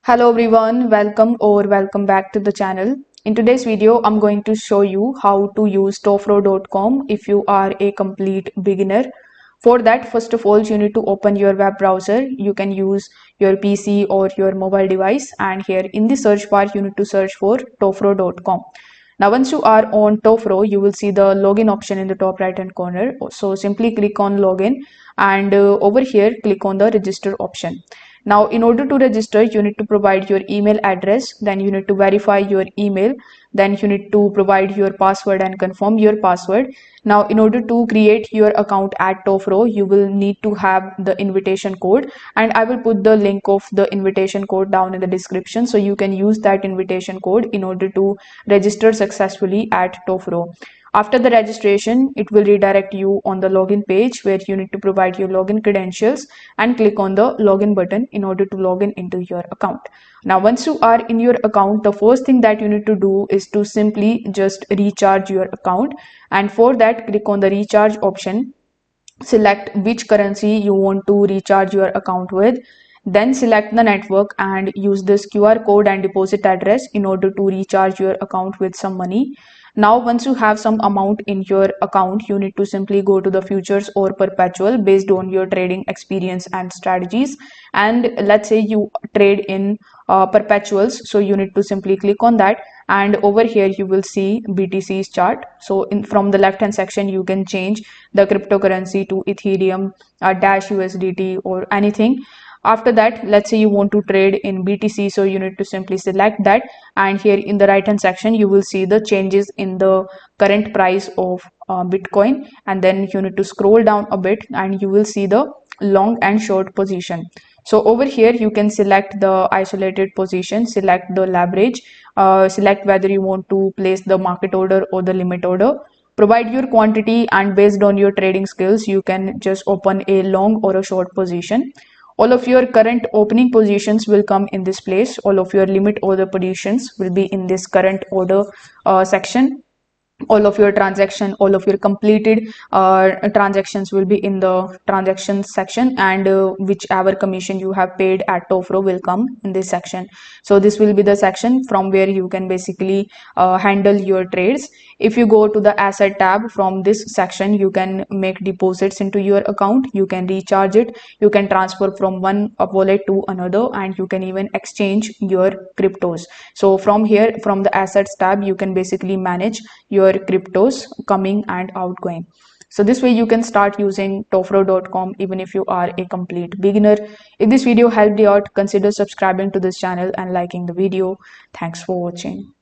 Hello everyone, welcome back to the channel. In today's video, I'm going to show you how to use Tofro.com if you are a complete beginner. For that, first of all, you need to open your web browser. You can use your PC or your mobile device, and here in the search bar, you need to search for Tofro.com. Now, once you are on Tofro, you will see the login option in the top right hand corner. So simply click on login and over here, click on the register option. Now, in order to register, you need to provide your email address, then you need to verify your email, then you need to provide your password and confirm your password. Now, in order to create your account at Tofro, you will need to have the invitation code, and I will put the link of the invitation code down in the description so you can use that invitation code in order to register successfully at Tofro. After the registration, it will redirect you on the login page where you need to provide your login credentials and click on the login button in order to log in into your account. Now, once you are in your account, the first thing that you need to do is to simply just recharge your account. And for that, click on the recharge option. Select which currency you want to recharge your account with. Then select the network and use this QR code and deposit address in order to recharge your account with some money. Now, once you have some amount in your account, you need to simply go to the futures or perpetual based on your trading experience and strategies. And let's say you trade in perpetuals, so you need to simply click on that, and over here you will see BTC's chart. So from the left hand section, you can change the cryptocurrency to Ethereum, Dash USDT, or anything. After that, let's say you want to trade in BTC, so you need to simply select that, and here in the right hand section you will see the changes in the current price of Bitcoin, and then you need to scroll down a bit and you will see the long and short position. So over here you can select the isolated position, select the leverage, select whether you want to place the market order or the limit order, provide your quantity, and based on your trading skills you can just open a long or a short position. All of your current opening positions will come in this place. All of your limit order positions will be in this current order section. All of your transaction, all of your completed transactions will be in the transactions section, and whichever commission you have paid at Tofro will come in this section. So this will be the section from where you can basically handle your trades. If you go to the asset tab, from this section you can make deposits into your account, you can recharge it, you can transfer from one wallet to another, and you can even exchange your cryptos. So from here, from the assets tab, you can basically manage your cryptos coming and outgoing. So this way you can start using Tofro.com even if you are a complete beginner. If this video helped you out, consider subscribing to this channel and liking the video. Thanks for watching.